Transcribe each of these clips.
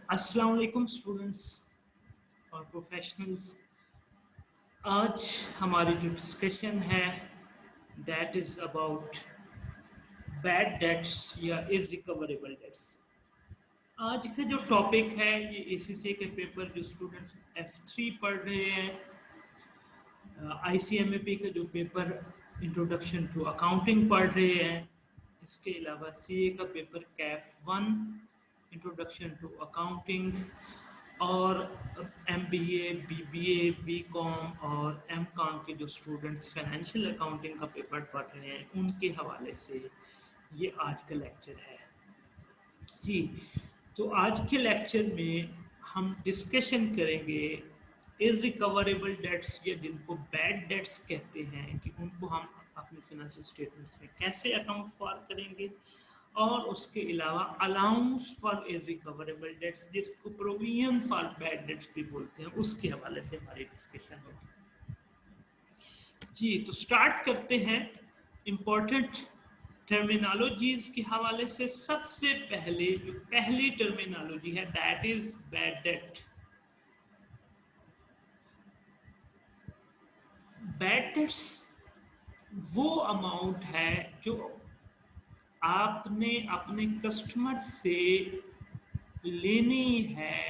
अस्सलाम वालेकुम स्टूडेंट्स और प्रोफेशनल्स। आज हमारी जो डिस्कशन है that is about bad debts या इररिकवरेबल डेट्स। आज का जो टॉपिक है ये एसीसी के पेपर जो स्टूडेंट्स F3 पढ़ रहे हैं, ICMAP का जो पेपर इंट्रोडक्शन टू अकाउंटिंग पढ़ रहे हैं, इसके अलावा CA का paper CAF 1 introduction to accounting और MBA, BBA, BCom और MCom के जो स्टूडेंट्स फाइनेंशियल अकाउंटिंग का पेपर पढ़ रहे हैं उनके हवाले से ये आज का लेक्चर है जी। तो आज के लेक्चर में हम डिस्कशन करेंगे इररिकवरेबल डेट्स या जिनको बैड डेट्स कहते हैं कि उनको हम अपने फाइनेंशियल स्टेटमेंट्स में कैसे अकाउंट फॉर करेंगे, और उसके अलावा अलाउंस फॉर इररिकवरेबल डेट्स जिसको प्रोविजन फॉर बैड डेट्स भी बोलते हैं उसके हवाले से हमारी डिस्कशन होगी जी। तो स्टार्ट करते हैं इम्पोर्टेंट टर्मिनोलॉजीज के हवाले से। सबसे पहले जो पहली टर्मिनोलॉजी है that is bad debt. Bad debts वो अमाउंट है जो आपने अपने कस्टमर से लेनी है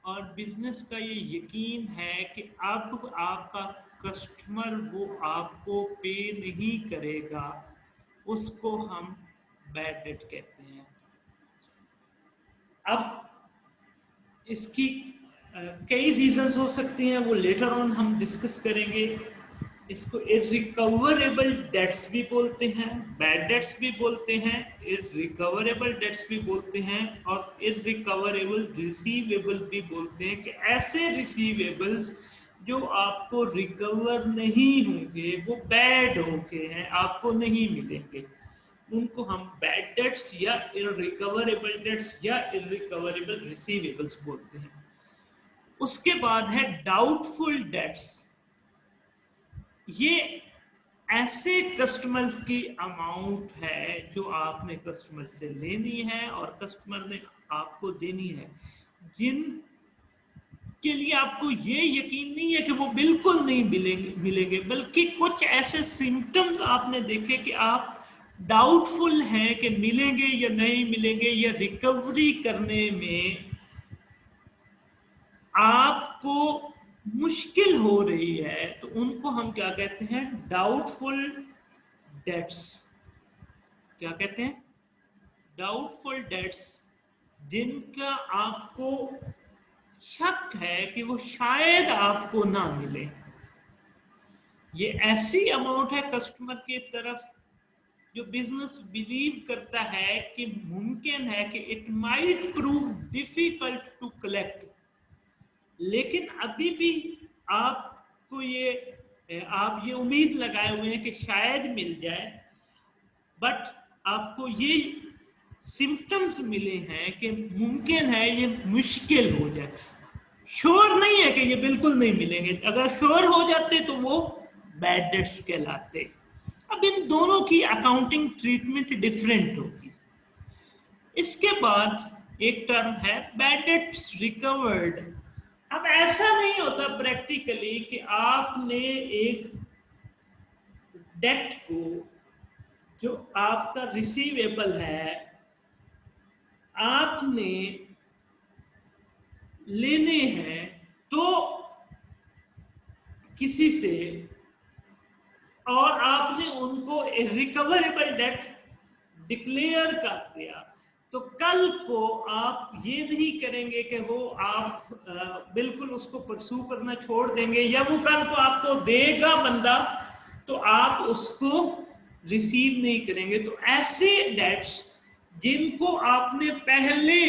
और बिजनेस का ये यकीन है कि अब आपका कस्टमर वो आपको पे नहीं करेगा, उसको हम बैड डेट कहते हैं। अब इसकी कई रीजंस हो सकती हैं, वो लेटर ऑन हम डिस्कस करेंगे। इसको इररिकवरेबल डेट्स भी बोलते हैं, बैड डेट्स भी बोलते हैं, इररिकवरेबल डेट्स भी बोलते हैं और इररिकवरेबल रिसीवेबल भी बोलते हैं कि ऐसे रिसीवेबल्स जो आपको रिकवर नहीं होंगे, वो बैड हो गए हैं, आपको नहीं मिलेंगे, उनको हम बैड डेट्स या इररिकवरेबल डेट्स या इररिकवरेबल रिसीवेबल्स बोलते हैं। उसके बाद है डाउटफुल डेट्स। ये ऐसे कस्टमर की अमाउंट है जो आपने कस्टमर से लेनी है और कस्टमर ने आपको देनी है, जिन के लिए आपको ये यकीन नहीं है कि वो बिल्कुल नहीं मिलेंगे, बल्कि कुछ ऐसे सिम्टम्स आपने देखे कि आप डाउटफुल हैं कि मिलेंगे या नहीं मिलेंगे, या रिकवरी करने में आपको मुश्किल हो रही है, तो उनको हम क्या कहते हैं? Doubtful debts. क्या कहते हैं? डाउटफुल डेट्स, जिनका आपको शक है कि वो शायद आपको ना मिले। ये ऐसी अमाउंट है कस्टमर की तरफ जो बिजनेस बिलीव करता है कि मुमकिन है कि it might prove difficult to collect, लेकिन अभी भी आपको आप ये उम्मीद लगाए हुए हैं कि शायद मिल जाए, बट आपको ये सिम्टम्स मिले हैं कि मुमकिन है ये मुश्किल हो जाए। श्योर नहीं है कि ये बिल्कुल नहीं मिलेंगे, अगर श्योर हो जाते तो वो बैड डेट्स कहलाते। अब इन दोनों की अकाउंटिंग ट्रीटमेंट डिफरेंट होगी। इसके बाद एक टर्म है बैड डेट्स रिकवर्ड। अब ऐसा नहीं होता प्रैक्टिकली कि आपने एक डेट को जो आपका रिसीवेबल है आपने लेने हैं तो किसी से, और आपने उनको रिकवरेबल डेट डिक्लेयर कर दिया, तो कल को आप ये नहीं करेंगे कि वो आप बिल्कुल उसको परसू करना छोड़ देंगे, या वो कल को आपको देगा बंदा तो आप उसको रिसीव नहीं करेंगे। तो ऐसे डेट्स जिनको आपने पहले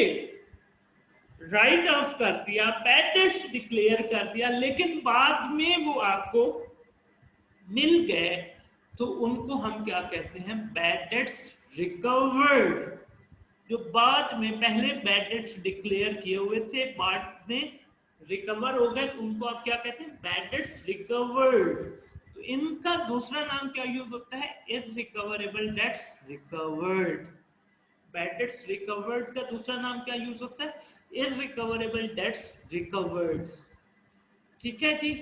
राइट ऑफ कर दिया, बैड डेट्स डिक्लेयर कर दिया, लेकिन बाद में वो आपको मिल गए, तो उनको हम क्या कहते हैं? Bad debts recovered. जो बाद में पहले बैड डेट्स डिक्लेयर किए हुए थे, बाद में रिकवर हो गए, उनको आप क्या कहते हैं? Bad debts recovered. तो इनका दूसरा नाम क्या यूज होता है? Irrecoverable debts recovered. Bad debts recovered का दूसरा नाम क्या यूज होता है? Irrecoverable debts recovered. ठीक है जी।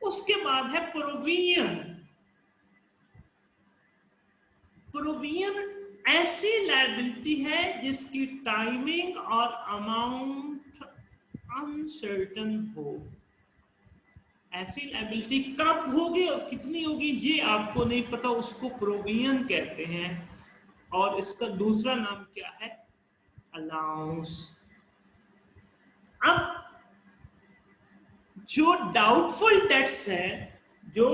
उसके बाद है प्रोविजन। प्रोविजन ऐसी लायबिलिटी है जिसकी टाइमिंग और अमाउंट अनसर्टन हो। ऐसी लायबिलिटी कब होगी और कितनी होगी ये आपको नहीं पता, उसको प्रोविजन कहते हैं। और इसका दूसरा नाम क्या है? अलाउंस। अब जो डाउटफुल डेट्स हैं, जो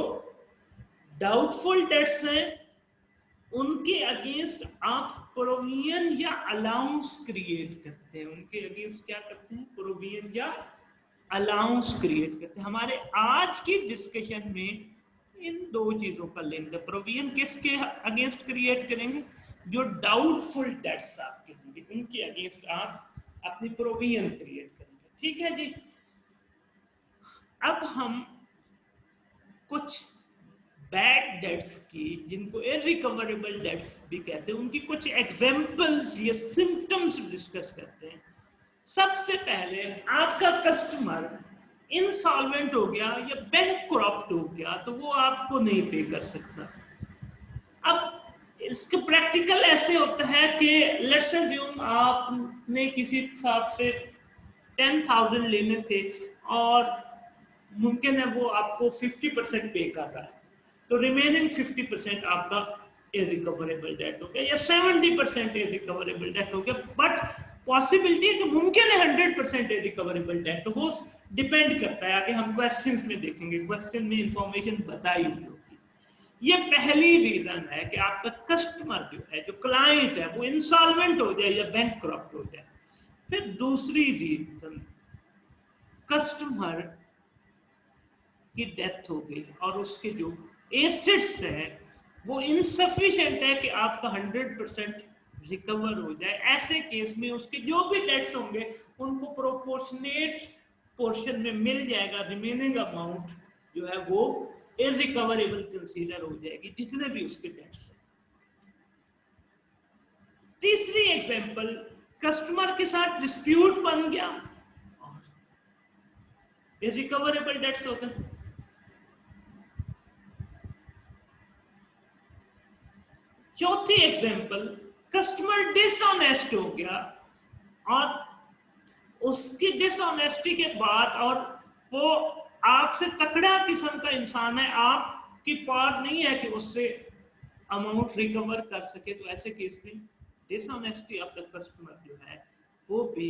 डाउटफुल डेट्स हैं, उनके अगेंस्ट आप प्रोविजन या अलाउंस क्रिएट करते हैं। उनके अगेंस्ट क्या करते हैं? प्रोविजन या अलाउंस क्रिएट करते हैं। हमारे आज की डिस्कशन में इन दो चीजों का लिंक है। प्रोविजन किसके अगेंस्ट क्रिएट करेंगे? जो डाउटफुल डेट्स आपके होंगे उनके अगेंस्ट आप अपनी प्रोविजन क्रिएट करेंगे। ठीक है जी। अब हम कुछ बैड डेट्स की, जिनको इररिकवरेबल डेट्स भी कहते हैं, उनकी कुछ एग्जांपल्स या सिम्टम्स डिस्कस करते हैं। सबसे पहले आपका कस्टमर इंसॉल्वेंट हो गया या बैंकक्रप्ट हो गया तो वो आपको नहीं पे कर सकता। अब इसके प्रैक्टिकल ऐसे होता है कि लेट्स अज्यूम आपने किसी हिसाब से 10,000 लेने थे और मुमकिन है वो आपको 50% पे कर रहा है, तो रिमेनिंग 50% आपका इररिकवरेबल डेट हो गया या 70% इररिकवरेबल डेट हो गया। बट पॉसिबिलिटी है कि मुमकिन है 100% इररिकवरेबल डेट हो। डिपेंड करता है, आगे हम क्वेश्चंस में देखेंगे, क्वेश्चन में इंफॉर्मेशन बताई हुई होगी। ये पहली रीजन है कि आपका कस्टमर जो है, जो क्लाइंट है, वो इंसॉल्वेंट हो जाए या बैंकक्रप्ट हो जाए। फिर दूसरी रीजन, कस्टमर की डेथ हो गई और उसके जो एसेट्स हैं वो इनसफिशिएंट है कि आपका 100% रिकवर हो जाए। ऐसे केस में उसके जो भी डेट्स होंगे उनको प्रोपोर्शनेट पोर्शन में मिल जाएगा। रिमेनिंग अमाउंट जो है वो इररिकवरेबल कंसीडर हो जाएगी, जितने भी उसके डेट्स हैं। तीसरी एग्जांपल, कस्टमर के साथ डिस्प्यूट बन गया और इररिकवरेबल डेट्स हो गए। चौथी एग्जांपल, कस्टमर डिसऑनेस्ट हो गया और उसकी डिसऑनेस्टी के बाद, और वो आपसे तकड़ा किस्म का इंसान है, आपकी पार नहीं है कि उससे अमाउंट रिकवर कर सके, तो ऐसे केस में डिसऑनेस्टी ऑफ द कस्टमर जो है वो भी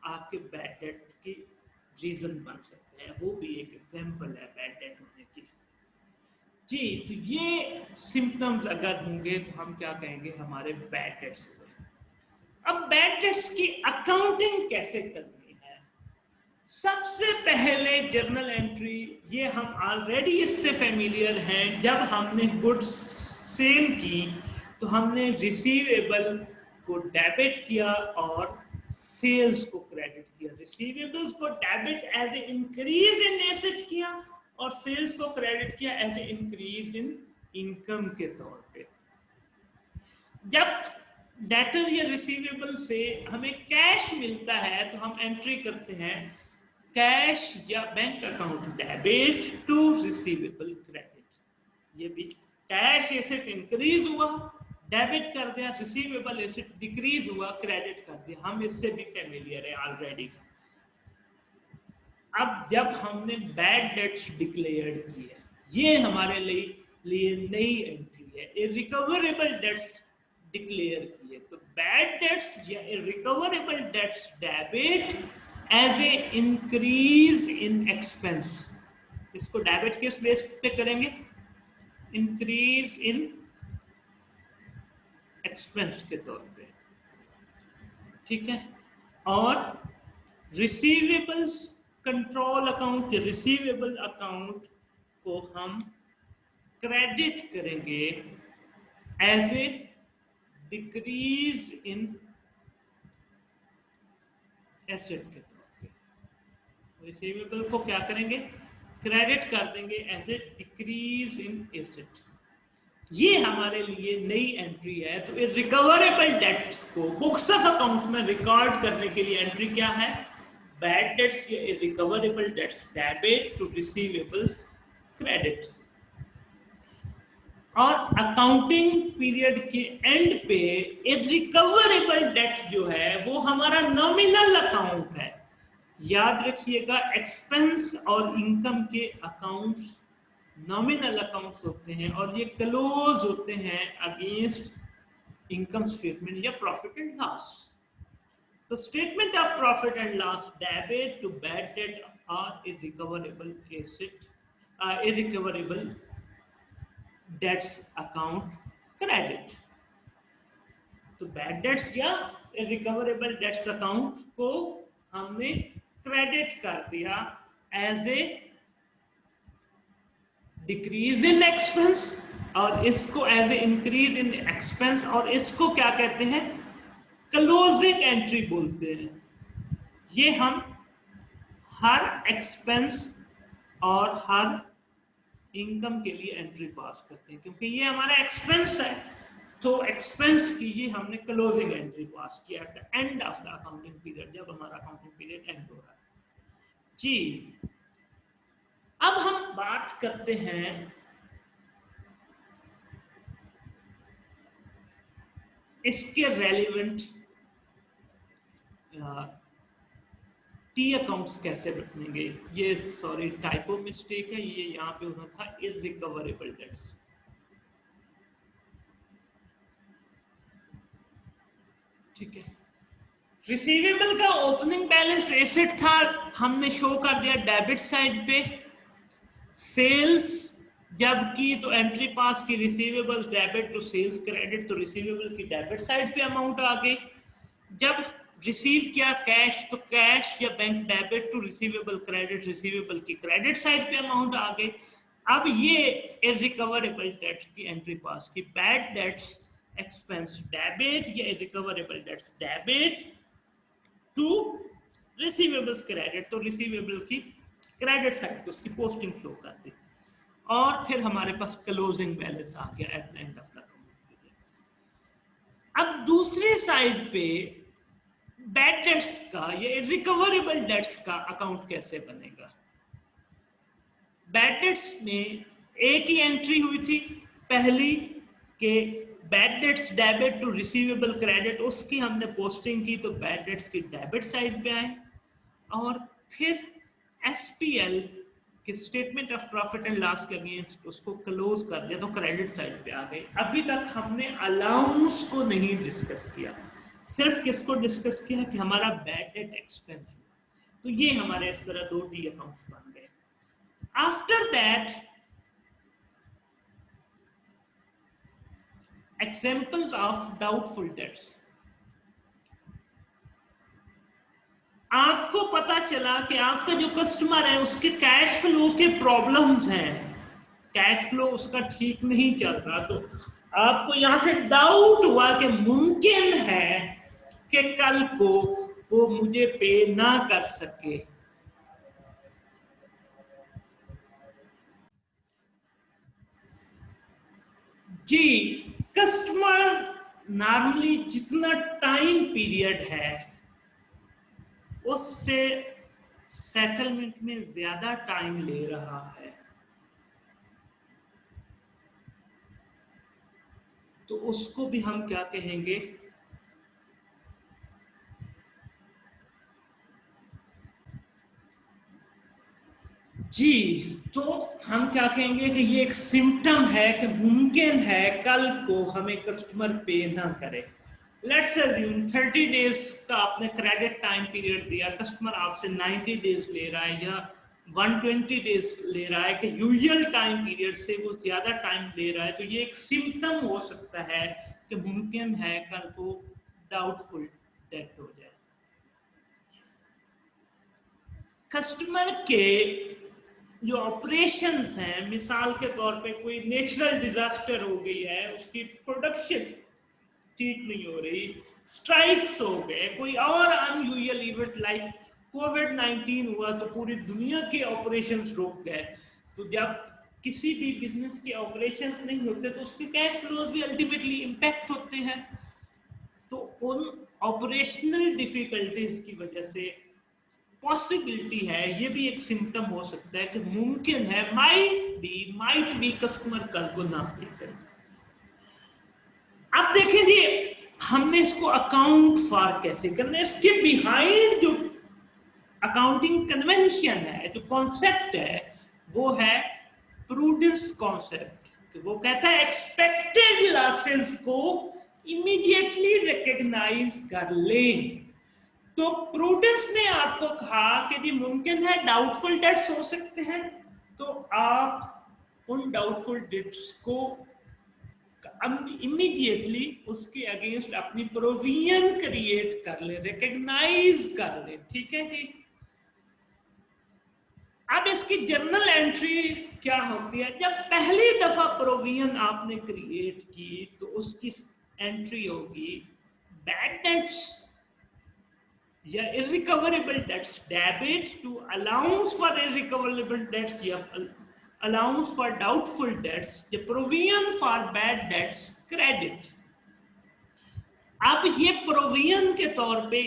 आपके बैड डेट की रीजन बन सकते हैं। वो भी एक एग्जांपल है बैड डेट होने की। जी, तो ये सिम्टम्स अगर होंगे तो हम क्या कहेंगे? हमारे बैड डेट्स। अब बैड डेट्स की अकाउंटिंग कैसे करनी है? सबसे पहले जर्नल एंट्री, ये हम ऑलरेडी इससे फेमिलियर हैं। जब हमने गुड्स सेल की तो हमने रिसीवेबल को डेबिट किया और सेल्स को क्रेडिट किया। रिसीवेबल्स को debit as a increase in asset किया और सेल्स को क्रेडिट किया as a increase in income के तौर पे। जब डेटर या रिसीवेबल से हमें कैश मिलता है तो हम एंट्री करते हैं कैश या bank account debit to receivable credit. ये भी कैश एसेट इंक्रीज हुआ, डेबिट कर दिया, रिसीवेबल एसेट डिक्रीज हुआ, क्रेडिट कर दिया। हम इससे भी फेमिलियर है ऑलरेडी। अब जब हमने बैड डेट्स डिक्लेयर की है, ये हमारे लिए नई एंट्री है। इररिकवरेबल डेट्स डिक्लेयर किए तो बैड डेट्स या irrecoverable debts debit as a increase in expense. इसको डेबिट किस बेस पे करेंगे? इंक्रीज इन एक्सपेंस के तौर पे। ठीक है। और रिसीवेबल्स कंट्रोल अकाउंट या रिसीवेबल अकाउंट को हम क्रेडिट करेंगे as a decrease in asset के तौर पे। रिसीवेबल को क्या करेंगे? क्रेडिट कर देंगे as a decrease in asset. ये हमारे लिए नई एंट्री है। तो रिकवरेबल डेट्स को बुक्स ऑफ अकाउंट्स में रिकॉर्ड करने के लिए एंट्री क्या है? बैड डेट्स या irrecoverable debts debit to receivables credit. और अकाउंटिंग पीरियड के एंड पे इरिकवरेबल डेट जो है वो हमारा नॉमिनल अकाउंट है। याद रखिएगा, एक्सपेंस और इनकम के अकाउंट्स नॉमिनल अकाउंट्स होते हैं और ये क्लोज होते हैं अगेंस्ट इनकम स्टेटमेंट या प्रॉफिट एंड लॉस। तो statement of profit and loss debit to bad debt और irrecoverable asset irrecoverable debts account credit. तो बैड डेट्स या इरिकवरेबल डेट्स अकाउंट को हमने क्रेडिट कर दिया as a decrease in expense और इसको as a increase in expense, और इसको क्या कहते हैं, क्लोजिंग एंट्री बोलते हैं। ये हम हर एक्सपेंस और हर इनकम के लिए एंट्री पास करते हैं, क्योंकि ये हमारा एक्सपेंस है तो एक्सपेंस की ये हमने क्लोजिंग एंट्री पास किया eight the end of the accounting period, जब हमारा अकाउंटिंग पीरियड एंड हो रहा है। जी, अब हम बात करते हैं इसके रेलिवेंट टी अकाउंट्स कैसे बनेंगे। ये सॉरी टाइपो मिस्टेक है, ये यहाँ पे होना था इरिकवरेबल डेट्स। ठीक है, रिसीवेबल का ओपनिंग बैलेंस एसेट था, हमने शो कर दिया डेबिट साइड पे। सेल्स जब की तो एंट्री पास की receivables debit to sales credit, तो रिसीवेबल की डेबिट साइड पे अमाउंट आ गई। जब रिसीव किया कैश तो कैश या bank debit to receivable credit, receivable की क्रेडिट साइड पे अमाउंट आ गई। अब ये इरिकवरेबल डेट्स की एंट्री पास की, बैड डेट्स एक्सपेंस डेबिट या irrecoverable debts debit to receivables credit, तो रिसीवेबल की क्रेडिट साइड को उसकी पोस्टिंग शो कर दी। और फिर हमारे पास क्लोजिंग बैलेंस आ गया eight the end of the period. अब दूसरी साइड पे बैड डेट्स का या रिकवरेबल डेट्स का अकाउंट कैसे बनेगा। बैड डेट्स में एक ही एंट्री हुई थी पहली के bad debts debit to receivable credit, उसकी हमने पोस्टिंग की तो बैड डेट्स की डेबिट साइड पे आए। और फिर एसपीएल के statement of profit and loss के अगेंस्ट उसको क्लोज कर दिया तो क्रेडिट साइड पे आ गए। अभी तक हमने अलाउंस को नहीं डिस्कस किया, सिर्फ किसको डिस्कस किया कि हमारा बैड डेट एक्सपेंस हुआ। तो ये हमारे इस तरह दो टी अकाउंट्स बन गए। After that examples of doubtful dates. आपको पता चला कि आपका जो कस्टमर है उसके कैश फ्लो के प्रॉब्लम्स हैं, कैश फ्लो उसका ठीक नहीं चल रहा, तो आपको यहां से डाउट हुआ कि मुमकिन है कि कल को वो मुझे पे ना कर सके। जी, कस्टमर नॉर्मली जितना टाइम पीरियड है उससे सेटलमेंट में ज्यादा टाइम ले रहा है, तो उसको भी हम क्या कहेंगे, जी तो हम क्या कहेंगे कि ये एक सिम्टम है कि मुमकिन है कल को हमें कस्टमर पे ना करे। लेट्स अज्यूम 30 डेज का आपने क्रेडिट टाइम पीरियड दिया, कस्टमर आपसे 90 डेज ले रहा है या 120 डेज ले रहा है कि यूजुअल टाइम पीरियड से वो ज्यादा टाइम ले रहा है, तो ये एक सिम्टम हो सकता है कि मुमकिन है कल को डाउटफुल डेट हो जाए। कस्टमर के जो ऑपरेशंस हैं, मिसाल के तौर पे कोई नेचुरल डिजास्टर हो गई है, उसकी प्रोडक्शन ठीक नहीं हो रही, स्ट्राइक्स हो गए, कोई और अनयूजुअल इवेंट लाइक कोविड-19 हुआ तो पूरी दुनिया के ऑपरेशंस रुक गए। तो जब किसी भी बिजनेस के ऑपरेशंस नहीं होते तो उसके कैश फ्लोज भी अल्टीमेटली इंपैक्ट होते हैं। तो उन ऑपरेशनल डिफिकल्टीज की वजह से पॉसिबिलिटी है, ये भी एक सिम्टम हो सकता है कि मुमकिन है, माइट बी कस्टमर कल को ना पे करे। अब देखें जी, हमने इसको अकाउंट फॉर कैसे करना है, इसके बिहाइंड जो अकाउंटिंग कन्वेंशन है, जो कॉन्सेप्ट है, वो है प्रूडेंस कॉन्सेप्ट। वो कहता है एक्सपेक्टेड लॉसेस को इमीडिएटली रिकॉग्नाइज कर लें। तो प्रूडेंस ने आपको कहा कि जी मुमकिन है डाउटफुल डेट्स हो सकते हैं, तो आप उन डाउटफुल डेट्स को इमीडिएटली उसके अगेंस्ट अपनी प्रोविजन क्रिएट कर ले, रिकॉग्नाइज कर ले। ठीक है जी। अब इसकी जर्नल एंट्री क्या होती है? जब पहली दफा प्रोविजन आपने क्रिएट की तो उसकी एंट्री होगी बैड डेट्स या irrecoverable debts debit to allowance for irrecoverable debts या अलाउंस फॉर डाउटफुल डेट्स या provision for bad debts credit. अब ये प्रोविजन के तौर पे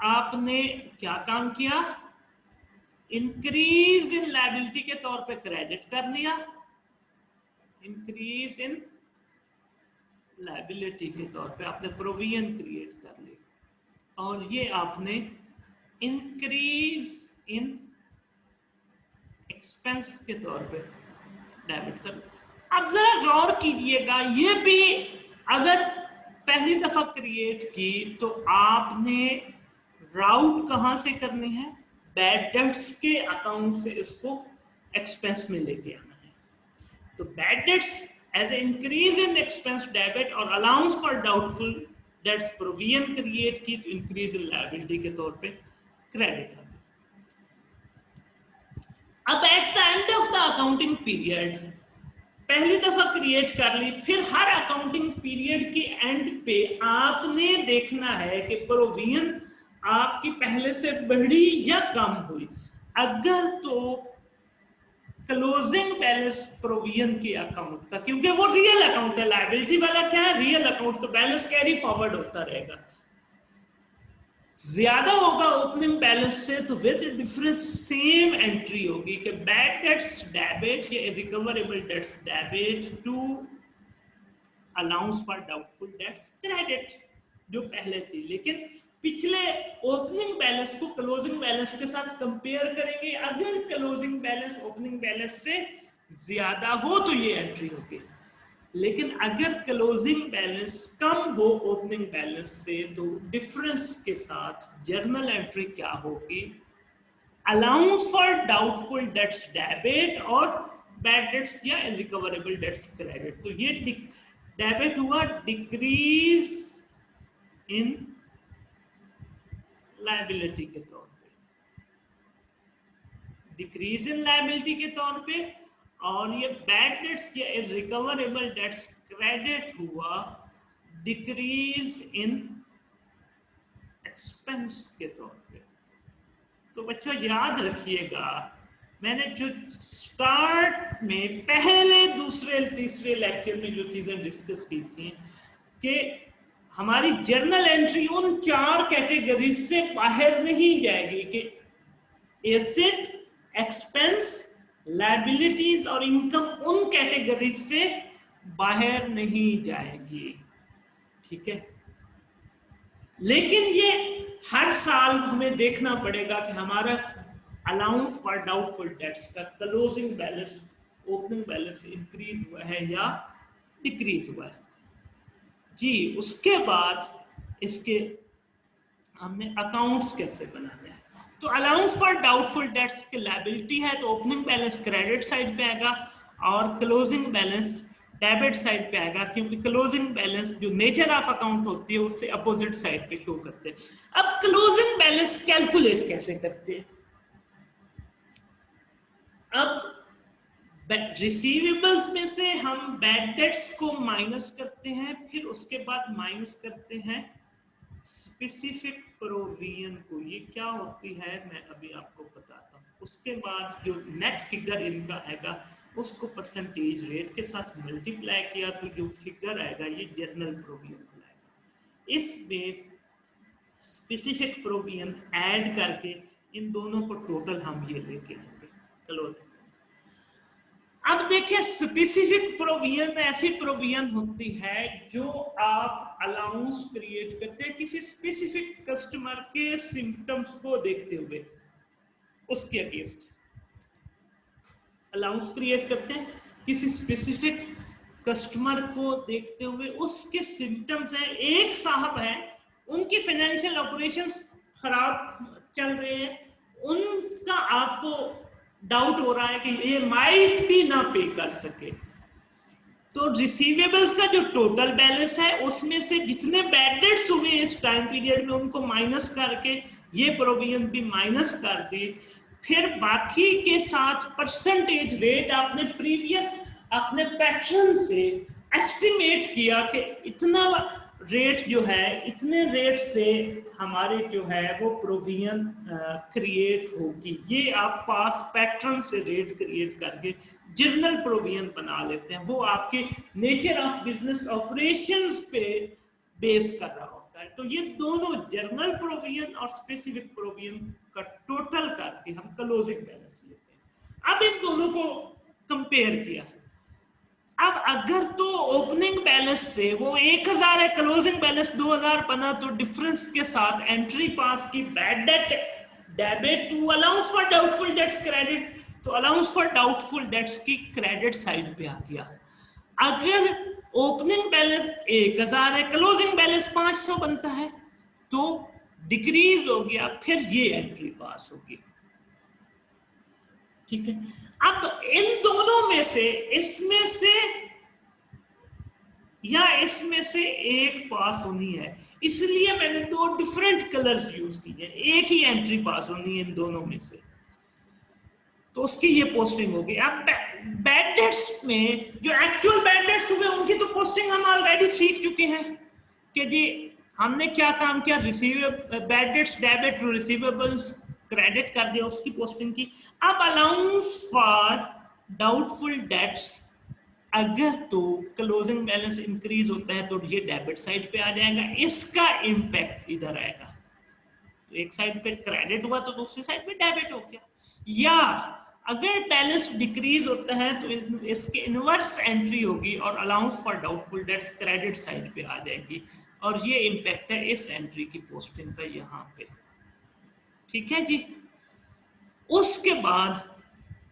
आपने क्या काम किया? इंक्रीज इन लायबिलिटी के तौर पे क्रेडिट कर लिया, इंक्रीज इन लायबिलिटी के तौर पे आपने प्रोविजन क्रिएट कर ली, और ये आपने इंक्रीज इन एक्सपेंस के तौर पे डेबिट कर। अब जरा गौर कीजिएगा, ये भी अगर पहली दफा क्रिएट की तो आपने राउट कहां से करनी है? बैड डेट्स के अकाउंट से इसको एक्सपेंस में लेके आना है। तो bad debts as a increase in expense debit और allowance for doubtful debts provision create की तो इंक्रीज इन लायबिलिटी के तौर पे क्रेडिट। अब eight the end of the accounting period पहली दफा क्रिएट कर ली, फिर हर अकाउंटिंग पीरियड के एंड पे आपने देखना है कि प्रोविजन आपकी पहले से बढ़ी या कम हुई। अगर तो क्लोजिंग बैलेंस प्रोविजन के अकाउंट का, क्योंकि वो रियल अकाउंट है, लायबिलिटी वाला क्या है? रियल अकाउंट, तो बैलेंस कैरी फॉरवर्ड होता रहेगा, ज्यादा होगा ओपनिंग बैलेंस से तो विद डिफरेंस सेम एंट्री होगी कि बैड डेट्स डेबिट या recoverable debts debit to allowance for doubtful debts credit जो पहले थी। लेकिन पिछले ओपनिंग बैलेंस को क्लोजिंग बैलेंस के साथ कंपेयर करेंगे, अगर क्लोजिंग बैलेंस ओपनिंग बैलेंस से ज्यादा हो तो ये एंट्री होगी, लेकिन अगर क्लोजिंग बैलेंस कम हो ओपनिंग बैलेंस से तो डिफरेंस के साथ जर्नल एंट्री क्या होगी? Allowance for doubtful dates debit और बैड डेट्स या इरिकवरेबल डेट्स क्रेडिट। तो ये डेबिट हुआ डिक्रीज इन लायबिलिटी के तौर पे, डिक्रीज इन लायबिलिटी के तौर पे, और ये बैड डेट्स या रिकवरेबल डेट्स क्रेडिट हुआ डिक्रीज इन एक्सपेंस के तौर पे। तो बच्चों याद रखिएगा, मैंने जो स्टार्ट में पहले दूसरे तीसरे लेक्चर में जो चीजें डिस्कस की थी कि हमारी जर्नल एंट्री उन 4 कैटेगरी से बाहर नहीं जाएगी कि एसेट, एक्सपेंस, लायबिलिटीज और इनकम उन कैटेगरी से बाहर नहीं जाएगी। ठीक है, लेकिन ये हर साल हमें देखना पड़ेगा कि हमारा अलाउंस फॉर डाउटफुल डेट्स का closing balance opening balance increase हुआ है या डिक्रीज हुआ है जी। उसके बाद इसके हमने अकाउंट्स कैसे बनाने हैं। तो अलाउंस फॉर डाउटफुल डेट्स की लायबिलिटी है तो ओपनिंग बैलेंस क्रेडिट साइड पे आएगा और क्लोजिंग बैलेंस डेबिट साइड पे आएगा, क्योंकि क्लोजिंग बैलेंस जो नेचर ऑफ अकाउंट होती है उससे अपोजिट साइड पे शो करते हैं। अब क्लोजिंग बैलेंस कैलकुलेट कैसे करते हैं? अब रिसीवेबल्स में से हम बैड डेट्स को माइनस करते हैं, फिर उसके बाद माइनस करते हैं स्पेसिफिक प्रोविजन को। ये क्या होती है मैं अभी आपको बताता हूँ। उसके बाद जो नेट फिगर इनका आएगा उसको परसेंटेज रेट के साथ मल्टीप्लाई किया तो जो फिगर आएगा ये जर्नल प्रोविजन आएगा। इसमें स्पेसिफिक प्रोविजन ऐड करके इन दोनों को टोटल हम ये लेके आएंगे क्लोज। अब देखिए स्पेसिफिक प्रोविजन ऐसी प्रोविजन होती है जो आप अलाउंस क्रिएट करते हैं किसी स्पेसिफिक कस्टमर के सिम्टम्स को देखते हुए, उसके अगेंस्ट अलाउंस क्रिएट करते हैं किसी स्पेसिफिक कस्टमर को देखते हुए, उसके सिम्टम्स हैं, एक साहब है उनकी फाइनेंशियल ऑपरेशंस खराब चल रहे हैं, उनका आपको डाउट हो रहा है कि ये माइट भी ना पे कर सके, तो रिसीवेबल्स का जो टोटल बैलेंस है उसमें से जितने बैड डेट्स हुए इस टाइम पीरियड में उनको माइनस करके ये प्रोविजन भी माइनस कर दी, फिर बाकी के साथ परसेंटेज रेट आपने प्रीवियस अपने पैटर्न से एस्टिमेट किया कि इतना रेट जो है, इतने रेट से हमारे जो है वो प्रोविजन क्रिएट होगी, ये आप पास पैटर्न से रेट क्रिएट करके जर्नल प्रोविजन बना लेते हैं, वो आपके नेचर ऑफ बिजनेस ऑपरेशंस पे बेस कर रहा होता है। तो ये दोनों जर्नल प्रोविजन और स्पेसिफिक प्रोविजन का टोटल करके हम क्लोजिंग बैलेंस लेते हैं। अब इन दोनों को कंपेयर किया, अब अगर तो ओपनिंग बैलेंस से वो 1000 है, क्लोजिंग बैलेंस 2000 बना, तो डिफरेंस के साथ एंट्री पास की bad debt debit to allowance for doubtful debts credit, तो अलाउंस फॉर डाउटफुल डेट्स की क्रेडिट साइड पे आ गया। अगर ओपनिंग बैलेंस 1000 है, क्लोजिंग बैलेंस 500 बनता है, तो डिक्रीज हो गया, फिर ये एंट्री पास होगी। ठीक है, अब इन दोनों में से इसमें से या इसमें से एक पास होनी है, इसलिए मैंने दो डिफरेंट कलर्स यूज किए, एक ही एंट्री पास होनी है इन दोनों में से, तो उसकी ये पोस्टिंग होगी। अब बैड डेट्स में जो एक्चुअल बैड डेट्स हुए उनकी तो पोस्टिंग हम ऑलरेडी सीख चुके हैं कि जी हमने क्या काम किया, receive bad debts debit to receivables credit कर दिया, उसकी पोस्टिंग की। अब अलाउंस फॉर डाउटफुल डेट्स, अगर तो क्लोजिंग बैलेंस इंक्रीज होता है तो ये डेबिट साइड पे आ जाएगा, इसका इम्पैक्ट इधर आएगा, तो एक साइड पे क्रेडिट हुआ तो दूसरी साइड पे डेबिट हो गया। या अगर बैलेंस डिक्रीज होता है तो इसके इनवर्स एंट्री होगी और allowance for doubtful debts credit side पे आ जाएगी, और ये इम्पैक्ट है इस एंट्री की पोस्टिंग का यहाँ पे। ठीक है जी, उसके बाद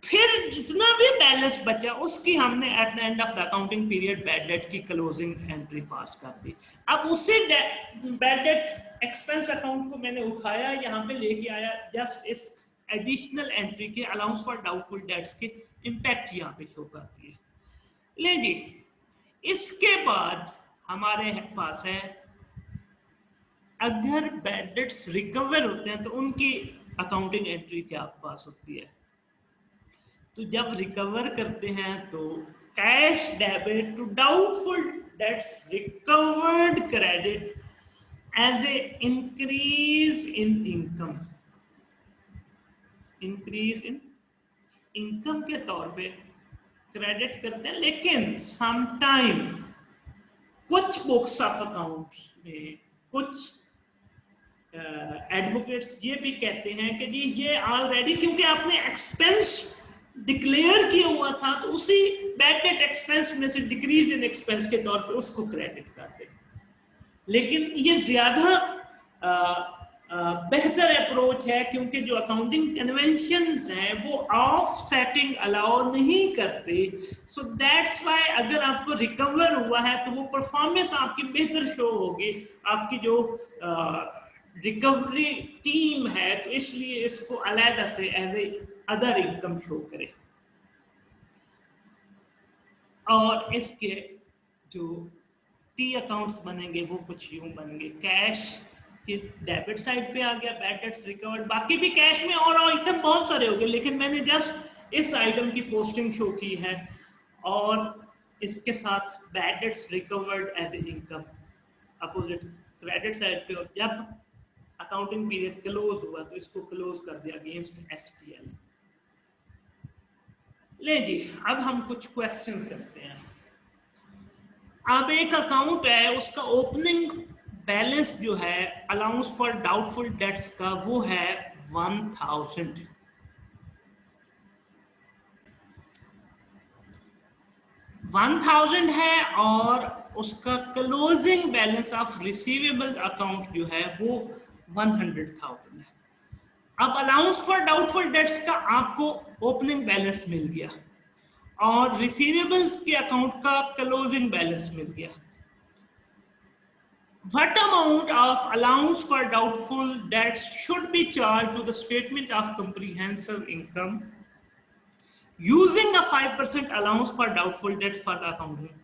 फिर जितना भी बैलेंस बचा उसकी हमने eight the end of the accounting period bad debt की क्लोजिंग एंट्री पास कर दी। अब उसी बैड डेट एक्सपेंस अकाउंट को मैंने उठाया, यहाँ पे लेके आया, जस्ट इस एडिशनल एंट्री के अलाउंस फॉर डाउटफुल डेट्स के इम्पैक्ट यहाँ पे शो करती है। ले जी, इसके बाद हमारे पास है अगर बैड डेट्स रिकवर होते हैं तो उनकी अकाउंटिंग एंट्री क्या पास होती है। तो जब रिकवर करते हैं तो cash debit to doubtful debts recovered credit as a increase in income, increase in income के तौर पे क्रेडिट करते हैं। लेकिन समटाइम कुछ बुक्स ऑफ अकाउंट्स में कुछ एडवोकेट्स ये भी कहते हैं कि जी ये ऑलरेडी क्योंकि आपने एक्सपेंस डिक्लेयर किया हुआ था तो उसी बैड डेट एक्सपेंस में से डिक्रीज इन एक्सपेंस के तौर पे उसको क्रेडिट कर दें। लेकिन ये ज्यादा बेहतर अप्रोच है क्योंकि जो अकाउंटिंग कन्वेंशंस हैं वो ऑफसेटिंग अलाउ नहीं करते। सो दैट्स व्हाई अगर आपको रिकवर हुआ है तो वो परफॉर्मेंस आपकी बेहतर शो होगी, आपकी जो रिकवरी टीम है, तो इसलिए इसको अलग से as a other income show करे। और इसके जो टी अकाउंट्स बनेंगे वो कुछ यूं बनेंगे, कैश कि डेबिट साइड पे आ गया बैड डेट्स रिकवर्ड, बाकी भी कैश में और आइटम बहुत सारे हो गए, लेकिन मैंने जस्ट इस आइटम की पोस्टिंग शो की है और इसके साथ bad debts recovered as a income opposite credit side पे। और जब अकाउंटिंग पीरियड क्लोज हुआ तो इसको क्लोज कर दिया अगेंस्ट एसपीएल। ले जी, अब हम कुछ क्वेश्चन करते हैं। अब एक अकाउंट है, उसका ओपनिंग बैलेंस जो है अलाउंस फॉर डाउटफुल डेट्स का वो है 1000। 1000 है और उसका closing balance of receivable account जो है वो 100,000 है। अब अलाउंस फॉर डाउटफुल डेट्स का आपको ओपनिंग बैलेंस मिल गया और रिसीवेबल्स के अकाउंट का क्लोजिंग बैलेंस मिल गया। What amount of allowance for doubtful debts should be charged to the statement of comprehensive income using a 5% allowance for doubtful debts for the accounting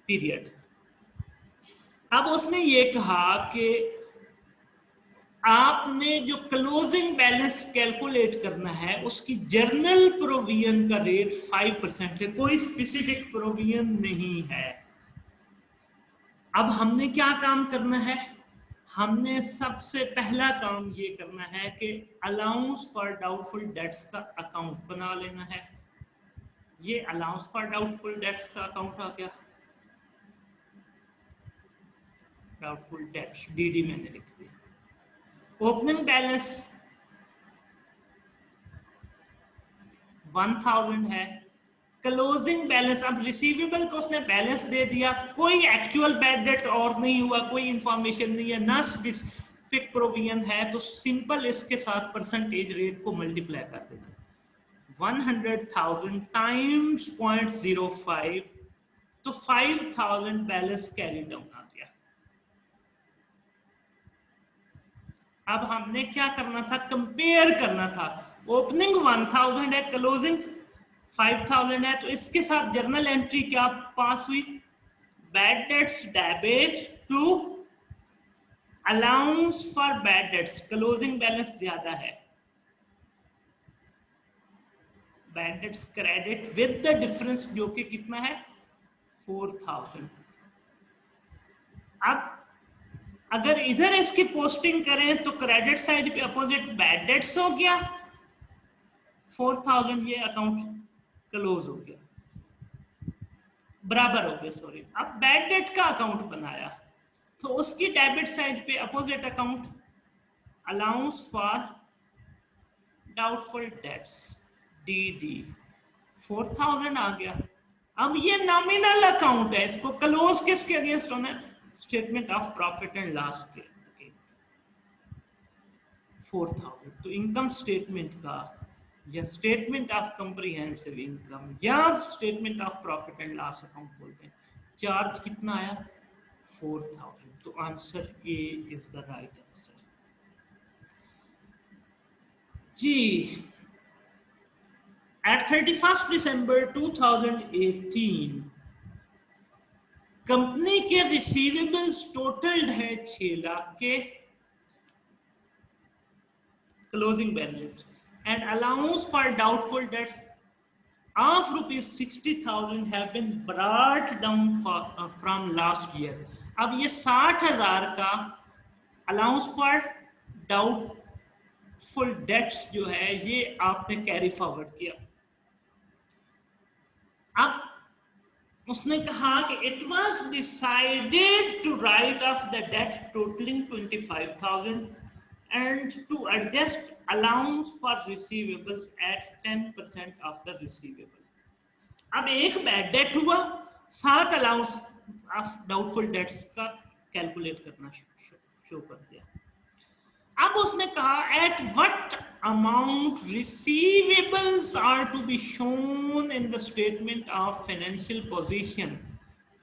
period? अब उसने ये कहा कि आपने जो क्लोजिंग बैलेंस कैलकुलेट करना है उसकी जर्नल प्रोविजन का रेट 5% है, कोई स्पेसिफिक प्रोविजन नहीं है। अब हमने क्या काम करना है? हमने सबसे पहला काम ये करना है कि अलाउंस फॉर डाउटफुल डेट्स का अकाउंट बना लेना है। ये अलाउंस फॉर डाउटफुल डेट्स का अकाउंट आ गया, डाउटफुल डेट्स डीडी मैंने लिख दिया। ओपनिंग बैलेंस 1000 है, क्लोजिंग बैलेंस, अब रिसीवेबल को उसने बैलेंस दे दिया, कोई एक्चुअल बैड डेट और नहीं हुआ, कोई इंफॉर्मेशन नहीं है, ना स्पेसिफिक प्रोविजन है, तो सिंपल इसके साथ परसेंटेज रेट को मल्टीप्लाई कर देना। 100,000 टाइम्स 0.05 तो 5000 बैलेंस कैरी डाउन आ गया। अब हमने क्या करना था? कंपेयर करना था। ओपनिंग 1000 है, क्लोजिंग 5000 है, तो इसके साथ जर्नल एंट्री क्या पास हुई? Bad debts debit to allowance for bad debts, closing balance ज्यादा है, bad debts credit with the difference जो कि कितना है? 4000। अब अगर इधर इसकी पोस्टिंग करें तो क्रेडिट साइड पे अपोजिट बैड डेट्स हो गया, 4000 ये अकाउंट क्लोज हो गया, बराबर हो गया, सॉरी। अब बैड डेट का अकाउंट बनाया तो उसकी डेबिट साइड पे opposite account allowance for doubtful dates DD 4000 आ गया। अब ये नॉमिनल अकाउंट है, इसको क्लोज किसके अगेंस्ट होना है? Statement of profit and loss के 4000। तो इनकम स्टेटमेंट का या स्टेटमेंट ऑफ कॉम्प्रिहेंसिव इनकम या statement of profit and loss account बोलते हैं, चार्ज कितना आया? 4000। तो answer A is the right answer जी। एट 31 दिसंबर 2018 कंपनी के रिसीवेबल्स टोटल्ड है 6 लाख के, closing balance and allowance for doubtful debts of rupees 60,000 have been brought down from last year. अब ये 60,000 का अलाउंस फॉर डाउटफुल डेट्स जो है ये आपने कैरी फॉरवर्ड किया। अब उसने कहा कि it was decided to write off the debt totalling 25,000 and to adjust allowance for receivables at 10% of the receivable. अब एक बैड डेट हुआ, 7 अलाउंस ऑफ डाउटफुल डेट्स का कैलकुलेट करना शो कर दिया। अब उसने कहा at what amount receivables are to be shown in the statement of financial position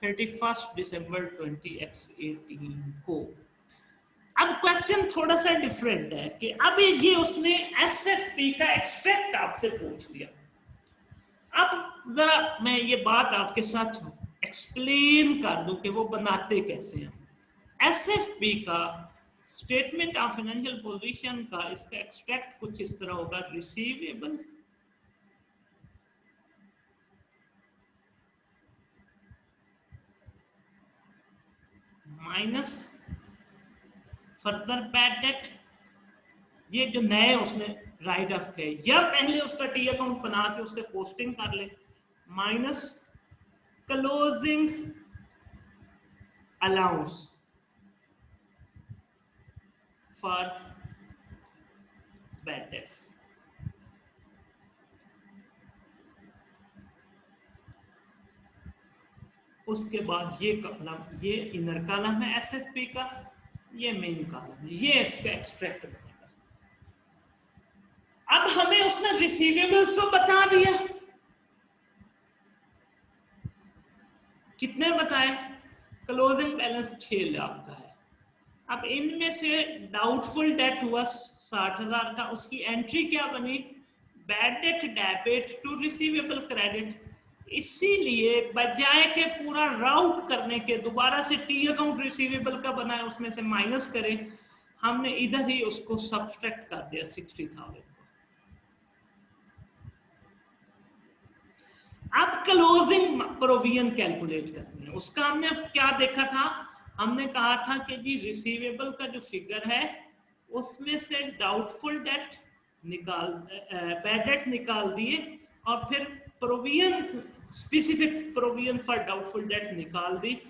31 दिसंबर 2018 को। अब क्वेश्चन थोड़ा सा डिफरेंट है कि अब ये उसने एसएफपी का एक्सट्रैक्ट आपसे पूछ लिया। अब जरा मैं ये बात आपके साथ एक्सप्लेन कर दूं कि वो बनाते कैसे हैं। एसएफपी का स्टेटमेंट ऑफ फाइनेंशियल पोजीशन का इसका एक्सट्रैक्ट कुछ इस तरह होगा, receivable minus further bad debt, ये जो नए उसने राइट ऑफ किए या पहले उसका टी अकाउंट बना के उससे पोस्टिंग कर ले, minus closing allowance for bad dates. उसके बाद ये कॉलम, ये इनर कॉलम है एसएफपी का, ये मेन कॉलम है, ये इसका एक्सट्रैक्ट बनेगा। अब हमें उसने रिसीवेबल्स तो बता दिया, कितने बताए, क्लोजिंग बैलेंस 6 लाख का है। अब इनमें से डाउटफुल डेट हुआ 60,000 का, उसकी एंट्री क्या बनी, bad debt debit to receivable credit. इसीलिए बजाय के पूरा राउट करने के दोबारा से टी अकाउंट रिसीवेबल का बनाए उसमें से माइनस करें, हमने इधर ही उसको सब्सट्रैक्ट कर दिया 60,000। अब क्लोजिंग प्रोविजन कैलकुलेट करनी है। उसका हमने क्या देखा था, हमने कहा था कि जी रिसीवेबल का जो फिगर है उसमें से डाउटफुल डेट निकाल, बैड डेट निकाल दिए और फिर provision, specific provision for doubtful date निकाल दी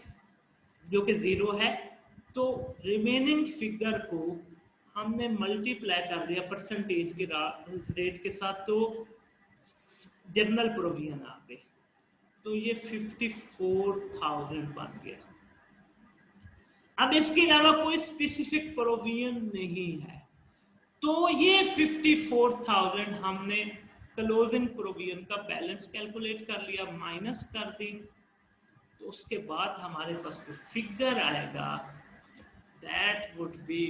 जो कि 0 है। तो रिमेनिंग फिगर को हमने मल्टीप्लाई कर दिया परसेंटेज के रेट के साथ, तो जनरल प्रोविजन आ गए, तो ये 54,000 बन गया। अब इसके अलावा कोई स्पेसिफिक प्रोविजन नहीं है, तो ये 54,000 हमने क्लोजिंग प्रोविजन का बैलेंस कैलकुलेट कर लिया, माइनस कर दी। तो उसके बाद हमारे पास जो फिगर आएगा that would be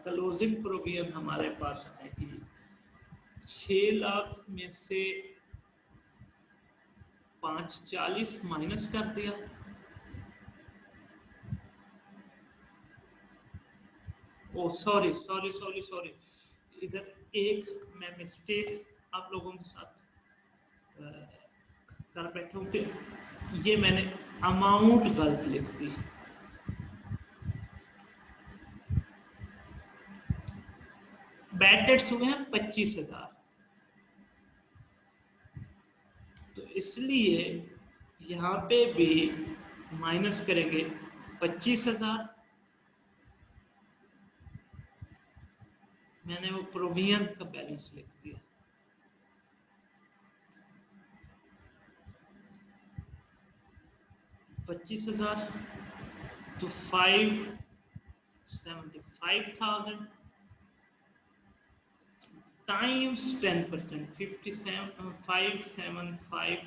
closing provision हमारे पास आएगी 6 लाख में से 540 माइनस कर दिया, ओ सॉरी सॉरी सॉरी सॉरी, इधर एक मैं मिस्टेक आप लोगों के साथ कर बैठा हूँ कि ये मैंने अमाउंट गलत लिख दी। बैड डेट्स हुए हैं 25,000, तो इसलिए यहाँ पे भी माइनस करेंगे 25,000। मैंने वो प्रोविजन का बैलेंस लिख दिया, $25,000 तो 575,000 times 10%, 575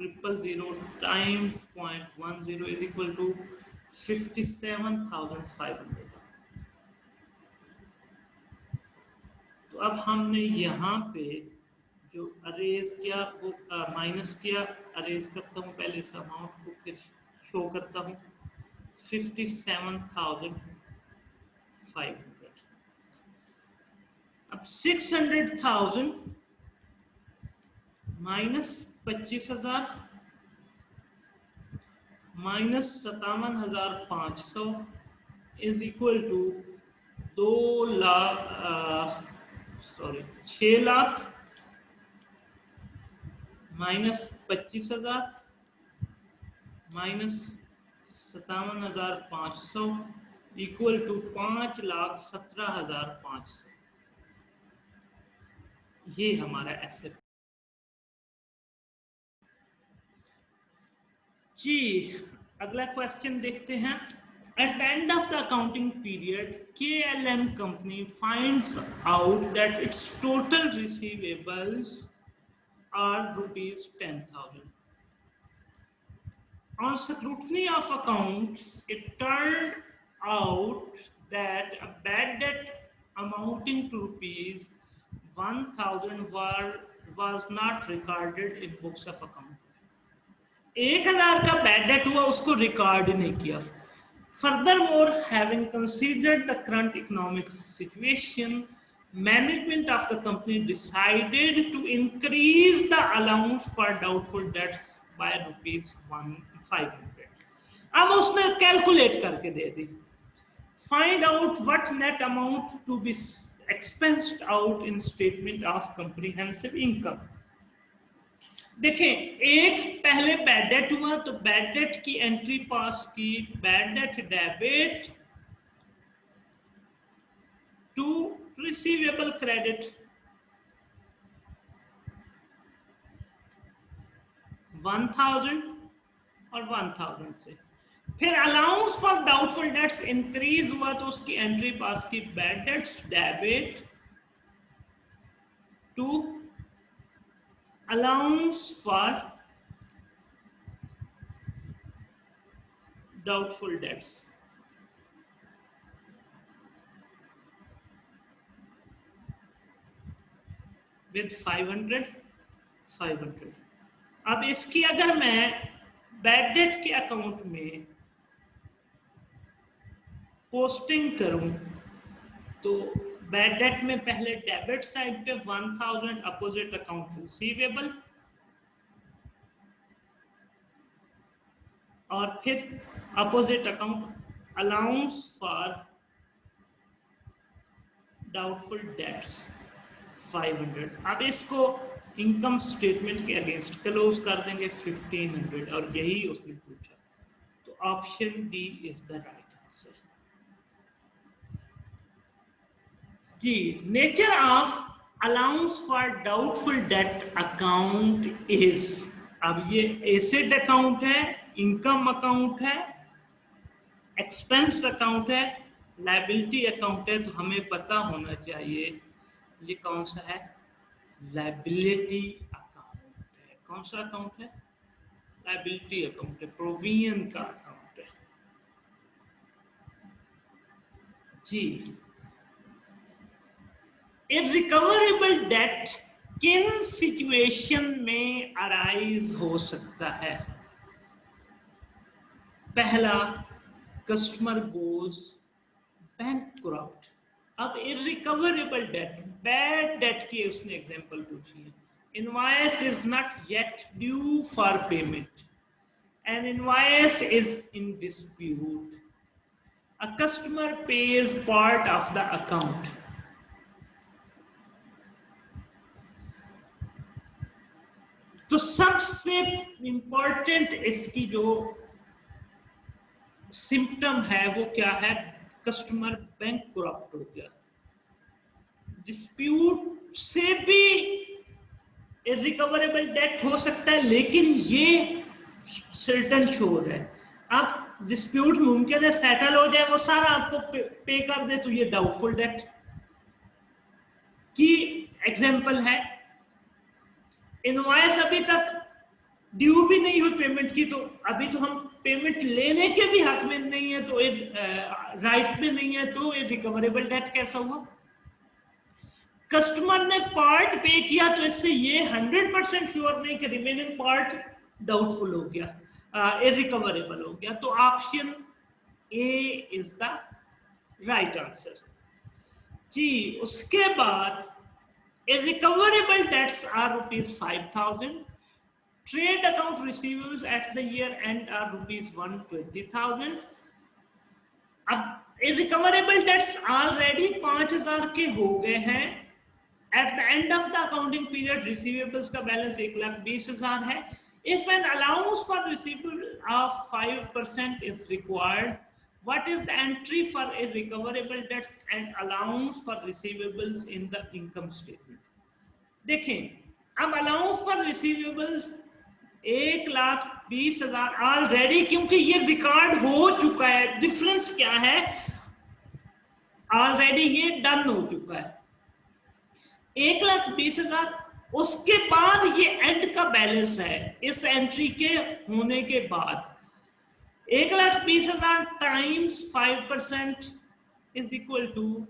000 times 0.10 is equal to 57,500। तो अब हमने यहाँ पे जो अरेज किया वो माइनस किया, अरेज करता हूँ पहले इस अमाउंट को फिर शो करता हूँ, 57,500। अब 600,000 minus 25,000 minus 57,500 is equal to 6 lakh minus 25,000 minus 57,500 equal to 5,17,500। ये हमारा एसेट। जी अगला क्वेश्चन देखते हैं। At the end of the accounting period, KLM company finds out that its total receivables are rupees 10,000. On scrutiny of accounts, it turned out that a bad debt amounting to rupees 1,000 was not recorded in books of account. 1,000 का bad debt हुआ, उसको record नहीं किया। Furthermore, having considered the current economic situation, management of the company decided to increase the allowance for doubtful debts by ₹500. अब उसने calculate करके दे दी, find out what net amount to be expensed out in statement of comprehensive income. देखें, एक पहले bad debt हुआ तो bad debt की entry pass की, bad debt debit to receivable credit 1000 और 1000 से। फिर allowance for doubtful debts increase हुआ तो उसकी एंट्री पास की, bad debts debit to allowance for doubtful debts with 500। अब इसकी अगर मैं बैड डेट के अकाउंट में पोस्टिंग करूं तो बैड डेट में पहले डेबिट साइड पे 1000 अपोजिट अकाउंट रिसीवेबल, और फिर opposite account allowance for doubtful debts 500। अब इसको इनकम स्टेटमेंट के अगेंस्ट क्लोज कर देंगे 1500, और यही उसने पूछा। तो option D is the right answer. जी, nature of allowance for doubtful debt account is, अब ये एसेट अकाउंट है, इनकम अकाउंट है, एक्सपेंस अकाउंट है, लायबिलिटी अकाउंट है, तो हमें पता होना चाहिए ये कौन सा है, लायबिलिटी अकाउंट है। कौन सा अकाउंट है? लायबिलिटी अकाउंट है, प्रोविजन का अकाउंट है। जी, इररिकवरेबल डेट किन सिचुएशन में अराइज हो सकता है? पहला, कस्टमर गोज बैंकक्रप्ट। अब इररिकवरेबल डेट, बैड डेट की उसने एग्जांपल पूछी है। Invoice is not yet due for payment, N invoice is in dispute, a customer page part of the account. तो सबसे इंपॉर्टेंट इसकी जो सिम्टम है वो क्या है? कस्टमर बैंकक्रप्ट हो गया। डिस्प्यूट से भी इररिकवरेबल डेट हो सकता है, लेकिन ये सर्टेन श्योर है। अब डिस्प्यूट मुमकिन है सेटल हो जाए, वो सारा आपको पे कर दे, तो ये डाउटफुल डेट की एग्जांपल है। इनवॉइस अभी तक ड्यू भी नहीं हुई पेमेंट की, तो अभी तो हम पेमेंट लेने के भी हक में नहीं है, तो राइट में नहीं है, तो ये रिकवरेबल डेट कैसा हुआ? कस्टमर ने पार्ट पे किया, तो इससे ये 100% श्योर नहीं कि रिमेनिंग पार्ट डाउटफुल हो गया, इररिकवरेबल हो गया। तो option A is the right answer. जी, उसके बाद irrecoverable debts are ₹5,000, trade account receivables at the year end are ₹120,000। अब इररिकवरेबल डेट्स ऑलरेडी 5,000 के हो गए हैं। At the end of the accounting period receivables का बैलेंस 1,20,000 है। If an allowance for receivable of 5% is required, what is the entry for irrecoverable debts and allowance for receivables in the income statement? देखें, अब allowance for receivables 1,20,000 already, क्योंकि ये record हो चुका है। Difference क्या है? ऑलरेडी ये डन हो चुका है 1,20,000। उसके बाद ये एंड का बैलेंस है इस एंट्री के होने के बाद। 1,20,000 टाइम्स 5% इज इक्वल टू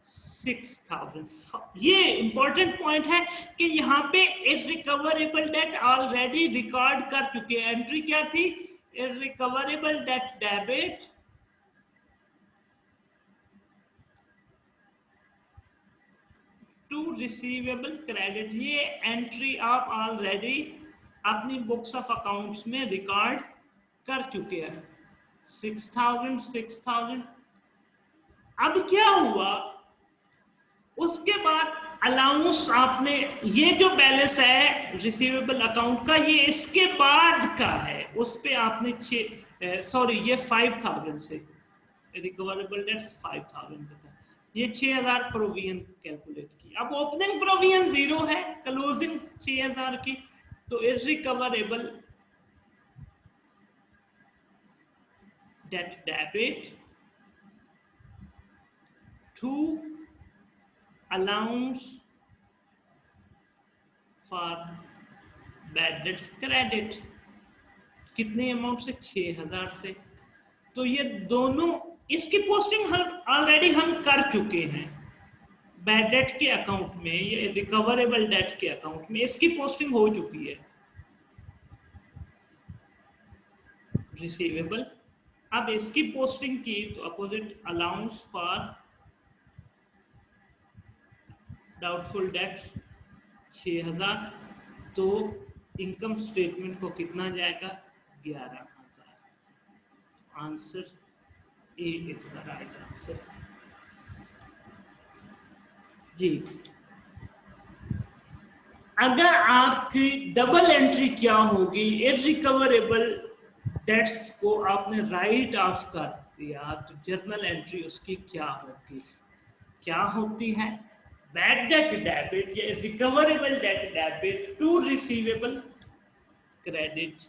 6,000। ये इंपॉर्टेंट पॉइंट है कि यहाँ पे इररिकवरेबल डेट ऑलरेडी रिकॉर्ड कर चुके हैं। एंट्री क्या थी? Irrecoverable debt debit to receivable credit. ये एंट्री आप ऑलरेडी अपनी बुक्स ऑफ अकाउंट्स में रिकॉर्ड कर चुके हैं। 6,000। अब क्या हुआ? उसके बाद अलाउंस आपने, ये जो बैलेंस है रिसीवेबल अकाउंट का, ये इसके बाद का है, उस पे आपने ये 5000 से रिकवरेबल डेट्स 5000 का था, ये 6000 प्रोविजन कैलकुलेट की। अब ओपनिंग प्रोविजन 0 है, क्लोजिंग 6000 की, तो irrecoverable debt debit to allowance for bad debts credit, कितने अमाउंट से, 6000 से। तो ये दोनों, इसकी पोस्टिंग ऑलरेडी हम कर चुके हैं बैड डेट के अकाउंट में, ये रिकवरेबल डेट के अकाउंट में इसकी पोस्टिंग हो चुकी है रिसीवेबल। अब इसकी पोस्टिंग की तो opposite allowance for doubtful debts 6000, तो इनकम स्टेटमेंट को कितना जाएगा, 11000। Answer A is the right answer जी। अगर आपकी डबल एंट्री क्या होगी, इररिकवरेबल डेट्स को आपने राइट ऑफ कर दिया, तो जर्नल एंट्री उसकी क्या होगी, क्या होती है, बैड डेट डेबिट या recoverable debt debit to receivable credit.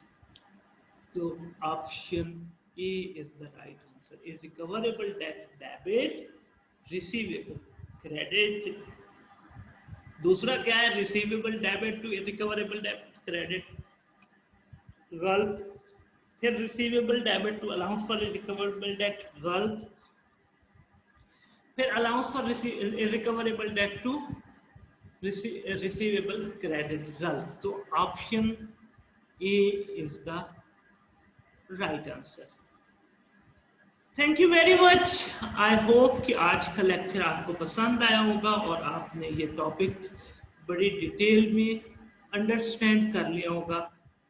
तो option A is the right answer, irrecoverable debt debit receivable credit. दूसरा क्या है, receivable debit to irrecoverable debit credit, गलत। फिर receivable debit to allowance for irrecoverable debt, गलत। फिर allowance for irrecoverable debt to receivable credit, गलत। तो option A is the right answer. Thank you very much. I hope कि आज का lecture आपको पसंद आया होगा और आपने ये टॉपिक बड़ी डिटेल में अंडरस्टैंड कर लिया होगा।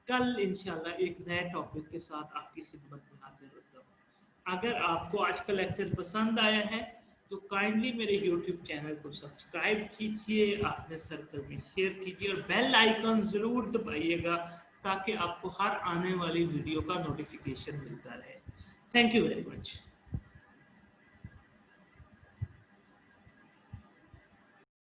कल इंशाल्लाह एक नए टॉपिक के साथ आपकी खिदमत में हाजिर होता हूँ। अगर आपको आज का लेक्चर पसंद आया है तो काइंडली मेरे यूट्यूब चैनल को सब्सक्राइब कीजिए, अपने सर्कल में शेयर कीजिए और बेल आइकन ज़रूर दबाइएगा ताकि आपको हर आने वाली वीडियो का नोटिफिकेशन मिलता रहे। Thank you very much.